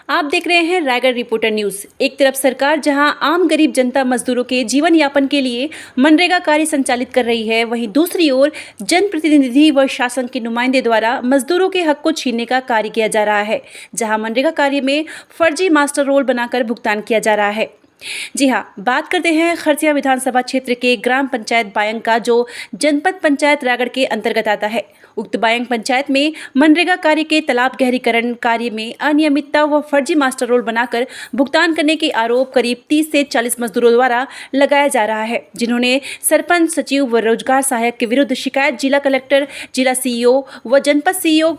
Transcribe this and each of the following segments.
आप देख रहे हैं रायगढ़ रिपोर्टर न्यूज। एक तरफ सरकार जहां आम गरीब जनता मजदूरों के जीवन यापन के लिए मनरेगा कार्य संचालित कर रही है, वहीं दूसरी ओर जनप्रतिनिधि व शासन के नुमाइंदे द्वारा मजदूरों के हक को छीनने का कार्य किया जा रहा है, जहां मनरेगा कार्य में फर्जी मास्टर रोल बनाकर भुगतान किया जा रहा है। जी हाँ, बात करते हैं खरसिया विधानसभा क्षेत्र के ग्राम पंचायत बायंग का, जो जनपद पंचायत रायगढ़ के अंतर्गत आता है। उक्त बायंग पंचायत में मनरेगा कार्य के तालाब गहरीकरण कार्य में अनियमितता व फर्जी मास्टर रोल बनाकर भुगतान करने के आरोप करीब 30 से 40 मजदूरों द्वारा लगाया जा रहा है, जिन्होंने सरपंच, सचिव व रोजगार सहायक के विरुद्ध शिकायत जिला कलेक्टर, जिला सीईओ व जनपद सीईओ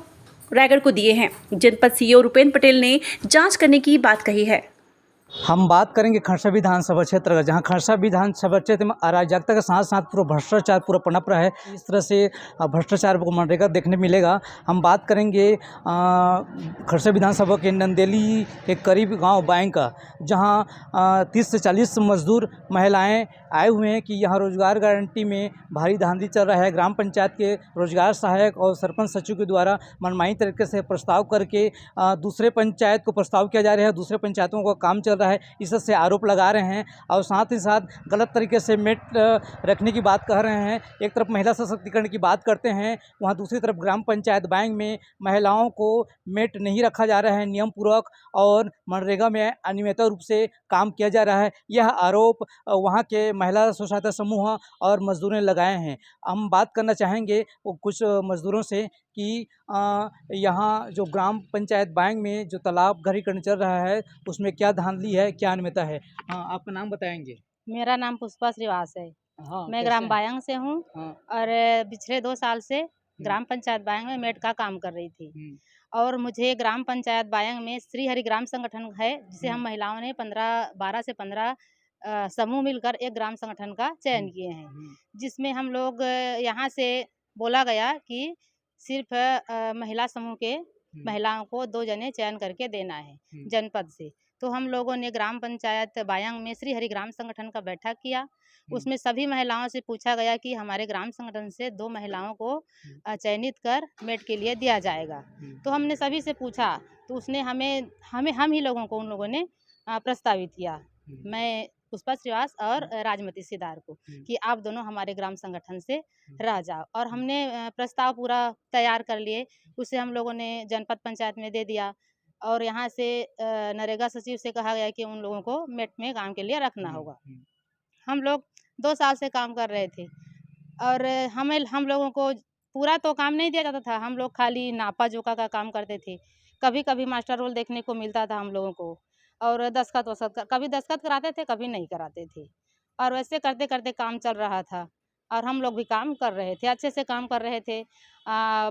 रायगढ़ को दिए हैं। जनपद सीईओ रुपेंद्र पटेल ने जांच करने की बात कही है। हम बात करेंगे खरसा विधानसभा क्षेत्र का, जहां खरसा विधानसभा क्षेत्र में अराजकता के साथ साथ पूरा भ्रष्टाचार पूरा पनप रहा है। इस तरह से भ्रष्टाचार को मनरेगा देखने मिलेगा। हम बात करेंगे खरसा विधानसभा के नंदेली के करीब गांव बायंग का, जहां 30 से 40 मजदूर महिलाएं आए हुए हैं कि यहाँ रोजगार गारंटी में भारी धांधली चल रहा है। ग्राम पंचायत के रोजगार सहायक और सरपंच सचिव के द्वारा मनमानी तरीके से प्रस्ताव करके दूसरे पंचायत को प्रस्ताव किया जा रहा है, दूसरे पंचायतों का काम चल रहा है, इससे आरोप लगा रहे हैं और साथ ही साथ गलत तरीके से मेट रखने की बात कह रहे हैं। एक तरफ महिला सशक्तिकरण की बात करते हैं, वहाँ दूसरी तरफ ग्राम पंचायत बायंग में महिलाओं को मेट नहीं रखा जा रहा है नियम पूर्वक, और मनरेगा में अनियमित रूप से काम किया जा रहा है। यह आरोप वहाँ के महिला स्व सहायता समूह और मजदूरों ने लगाए हैं। हम बात करना चाहेंगे कुछ मजदूरों से कि यहाँ जो ग्राम पंचायत बायंग में जो तालाब गहरीकरण चल रहा है, उसमें क्या धांधली है, क्या अनियमितता है। हाँ, आपका नाम बताएंगे। मेरा नाम पुष्पा श्रीवास है। हाँ, मैं कैसे ग्राम हैं? बायंग से हूँ हाँ। और पिछले 2 साल से ग्राम पंचायत बायंग में मेट का काम कर रही थी। और मुझे ग्राम पंचायत बायंग में श्री हरि ग्राम संगठन है, जिसे हम महिलाओं ने 12 से 15 समूह मिलकर एक ग्राम संगठन का चयन किए हैं, जिसमें हम लोग यहाँ से बोला गया कि सिर्फ महिला समूह के महिलाओं को 2 जने चयन करके देना है जनपद से। तो हम लोगों ने ग्राम पंचायत बायंग में श्री हरि ग्राम संगठन का बैठक किया। उसमें सभी महिलाओं से पूछा गया कि हमारे ग्राम संगठन से 2 महिलाओं को चयनित कर मेट के लिए दिया जाएगा। तो हमने सभी से पूछा, तो उसने हम ही लोगों को उन लोगों ने प्रस्तावित किया, मैं पुष्पा श्रीवास और राजमती सिदार को, कि आप दोनों हमारे ग्राम संगठन से रह जाओ। और हमने प्रस्ताव पूरा तैयार कर लिए, उसे हम लोगों ने जनपद पंचायत में दे दिया। और यहाँ से नरेगा सचिव से कहा गया कि उन लोगों को मेट में काम के लिए रखना होगा। हम लोग 2 साल से काम कर रहे थे और हम लोगों को पूरा तो काम नहीं दिया जाता था। हम लोग खाली नापा जोखा का काम करते थे। कभी कभी मास्टर रोल देखने को मिलता था हम लोगों को, और दस्खत कभी दस्खत कराते थे, कभी नहीं कराते थे, और वैसे करते करते काम चल रहा था। और हम लोग भी काम कर रहे थे, अच्छे से काम कर रहे थे।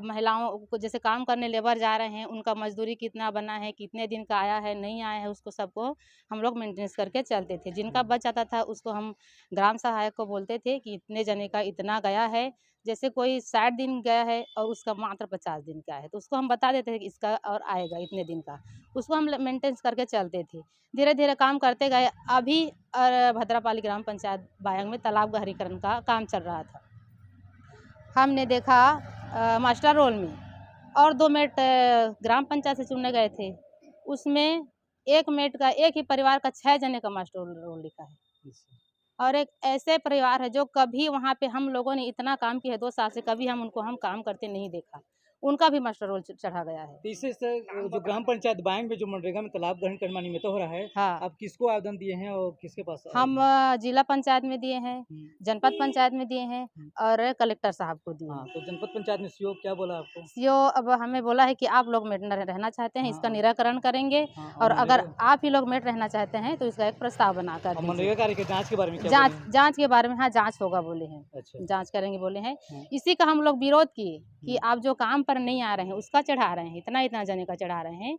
महिलाओं को जैसे काम करने लेबर जा रहे हैं, उनका मजदूरी कितना बना है, कितने दिन का आया है, नहीं आया है, उसको सबको हम लोग मेंटेनेंस करके चलते थे। जिनका बच जाता था उसको हम ग्राम सहायक को बोलते थे कि इतने जने का इतना गया है। जैसे कोई 60 दिन गया है और उसका मात्र 50 दिन का है, तो उसको हम बता देते थे कि इसका और आएगा इतने दिन का, उसको हम मेंटेनेंस करके चलते थे। धीरे धीरे काम करते गए। अभी भद्रापाली ग्राम पंचायत बायंग में तालाब गहरीकरण का काम चल रहा था। हमने देखा मास्टर रोल में और 2 मेट ग्राम पंचायत से चुने गए थे, उसमें एक मेट का एक ही परिवार का 6 जने का मास्टर रोल लिखा है। और एक ऐसे परिवार है जो कभी वहाँ पे हम लोगों ने इतना काम किया है 2 साल से, कभी हम काम करते नहीं देखा, उनका भी मास्टर रोल चढ़ा गया है। तो इससे जो ग्राम पंचायत बायंग में जो मनरेगा में तालाब गहन करना नियमित हो रहा है, हाँ, आप किसको आवेदन दिए हैं और किसके पास हम जिला पंचायत में दिए हैं, जनपद पंचायत में दिए हैं और कलेक्टर साहब को दिए हाँ, हैं। तो जनपद पंचायत में सीओ क्या बोला आपको? सीओ अब हमें बोला है कि आप लोग मेट रहना चाहते हैं, इसका हाँ। निराकरण करेंगे, हाँ, और अगर आप ही लोग मेट रहना चाहते हैं तो इसका एक प्रस्ताव बना कर दीजिए। मनरेगा कार्य के जांच के बारे में क्या जांच बोले हैं? जांच के बारे में, हाँ, जांच होगा बोले हैं। अच्छा। जांच करेंगे बोले हैं। हाँ। इसी का हम लोग विरोध किए कि आप जो काम पर नहीं आ रहे हैं उसका चढ़ा रहे हैं, इतना इतना जने का चढ़ा रहे हैं,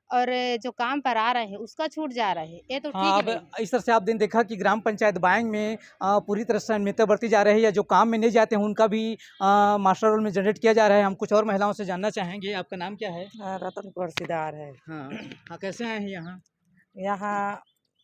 और जो काम पर आ रहे हैं उसका छूट जा रहा है, ये तो हाँ, ठीक अब नहीं। इस तरह से आपने देखा कि ग्राम पंचायत बायंग में पूरी तरह से अनियमितता बरती जा रही है। जो काम में नहीं जाते हैं उनका भी मास्टर रोल में जनरेट किया जा रहा है। हम कुछ और महिलाओं से जानना चाहेंगे, आपका नाम क्या है? रतन कौर सिदार है। हाँ। हाँ, कैसे आए हैं यहाँ? यहाँ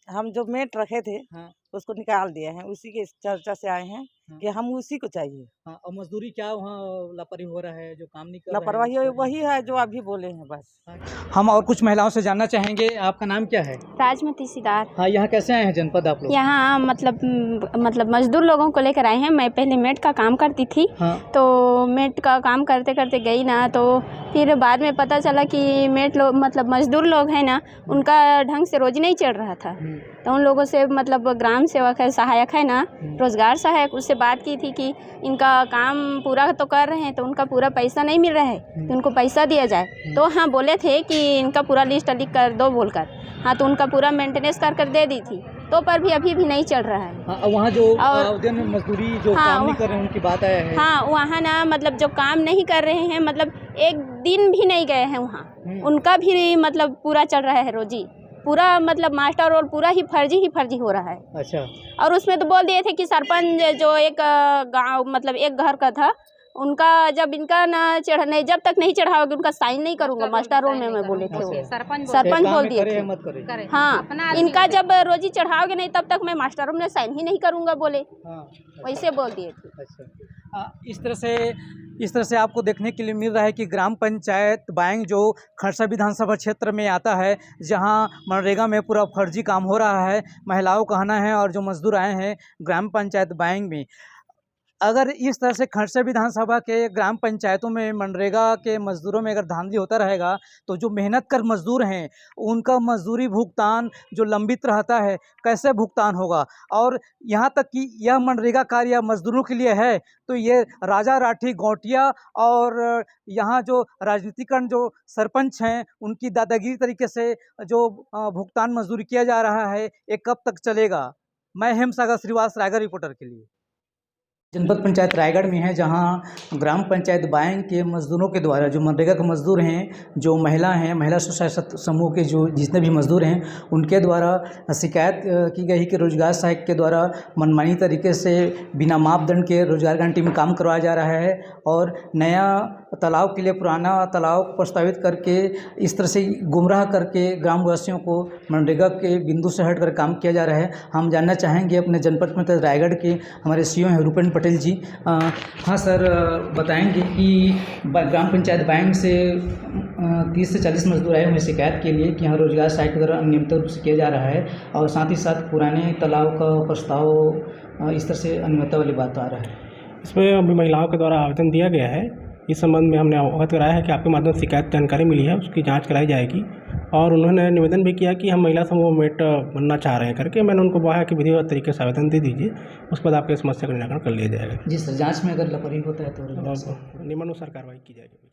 हम जो मेट रखे थे हाँ। उसको निकाल दिए हैं, उसी के चर्चा से आए हैं हाँ। कि हम उसी को चाहिए। हाँ, और मजदूरी क्या वहाँ लापरवाही हो रहा है, जो काम नहीं कर रहे हैं? लापरवाही वही है जो अभी बोले हैं बस। हम और कुछ महिलाओं से जानना चाहेंगे, आपका नाम क्या है? राजमती सिदार। हाँ, यहाँ कैसे आए हैं जनपद आप लोग? यहाँ मतलब मजदूर लोगों को लेकर आए हैं। मैं पहले मेट का काम करती थी। हाँ। तो मेट का काम करते करते गई ना, तो फिर बाद में पता चला कि मेट लोग मतलब मजदूर लोग हैं ना, उनका ढंग से रोजी नहीं चल रहा था। तो उन लोगों से मतलब ग्राम सेवक है, सहायक है ना, रोजगार सहायक, उससे बात की थी कि इनका काम पूरा तो कर रहे हैं तो उनका पूरा पैसा नहीं मिल रहा है, तो उनको पैसा दिया जाए। तो हाँ बोले थे कि इनका पूरा लिस्ट लिख कर दो बोलकर। हाँ, तो उनका पूरा मेंटेनेंस कर दे दी थी, तो पर भी अभी भी नहीं चल रहा है। हाँ, वहाँ जो दिन मजदूरी जो हाँ, काम नहीं कर रहे हैं उनकी बात आया है। हाँ, वहाँ ना मतलब जो काम नहीं कर रहे हैं, मतलब एक दिन भी नहीं गए हैं वहाँ, उनका भी मतलब पूरा चल रहा है रोजी, पूरा मतलब मास्टर रोल पूरा ही फर्जी हो रहा है। अच्छा। और उसमें तो बोल दिए थे कि सरपंच जो एक गांव मतलब एक घर का था, उनका जब इनका ना चढ़ने जब तक नहीं चढ़ाओगे उनका साइन नहीं करूंगा मास्टर रोल में बोले थे वो। सरपंच बोल दिए थे। मत करे। हाँ, इनका जब रोजी चढ़ाओगे नहीं तब तक मैं मास्टर रोल में साइन ही नहीं करूंगा बोले। हाँ। वैसे बोल दिए थे। अच्छा। इस तरह से आपको देखने के लिए मिल रहा है कि ग्राम पंचायत बायंग जो खरसा विधानसभा क्षेत्र में आता है, जहां मनरेगा में पूरा फर्जी काम हो रहा है, महिलाओं का कहना है, और जो मजदूर आए हैं ग्राम पंचायत बायंग में, अगर इस तरह से खरसा विधानसभा के ग्राम पंचायतों में मनरेगा के मजदूरों में अगर धांधली होता रहेगा, तो जो मेहनत कर मजदूर हैं उनका मजदूरी भुगतान जो लंबित रहता है, कैसे भुगतान होगा? और यहाँ तक कि यह मनरेगा कार्य मजदूरों के लिए है, तो ये राजा राठी गौटिया और यहाँ जो राजनीतिकरण जो सरपंच हैं उनकी दादागिरी तरीके से जो भुगतान मजदूरी किया जा रहा है, ये कब तक चलेगा? मैं हेमसागर श्रीवास, रायगढ़ रिपोर्टर के लिए। जनपद पंचायत रायगढ़ में है, जहां ग्राम पंचायत बायंग के मजदूरों के द्वारा, जो मनरेगा के मजदूर हैं, जो महिला हैं, महिला स्वसहायता समूह के जो जितने भी मजदूर हैं, उनके द्वारा शिकायत की गई कि रोजगार सहायक के द्वारा मनमानी तरीके से बिना मापदंड के रोजगार गारंटी में काम करवाया जा रहा है, और नया तालाब के लिए पुराना तालाब प्रस्तावित करके इस तरह से गुमराह करके ग्रामवासियों को मनरेगा के बिंदु से हटकर काम किया जा रहा है। हम जानना चाहेंगे अपने जनपद पंचायत रायगढ़ के हमारे सीओ हैं रूपेंद्र पटेल जी। हाँ सर, बताएंगे कि ग्राम पंचायत बायंग से 30 से 40 मजदूर आए हुए शिकायत के लिए कि यहाँ रोजगार सहायक के द्वारा अनियमित रूप से किया जा रहा है, और साथ ही साथ पुराने तालाब का प्रस्ताव इस तरह से अनियमितता वाली बात आ रहा है। इसमें अभी महिलाओं के द्वारा आवेदन दिया गया है। इस संबंध में हमने अवगत कराया है कि आपके माध्यम से शिकायत जानकारी मिली है, उसकी जांच कराई जाएगी, और उन्होंने निवेदन भी किया कि हम महिला समूह मेट बनना चाह रहे हैं करके। मैंने उनको कहा कि विधिवत तरीके से आवेदन दे दीजिए, उसके बाद आपकी समस्या का निराकरण कर लिया जाएगा। जी सर, जांच में अगर लापरवाही होता है तो नियमानुसार कार्रवाई की जाएगी।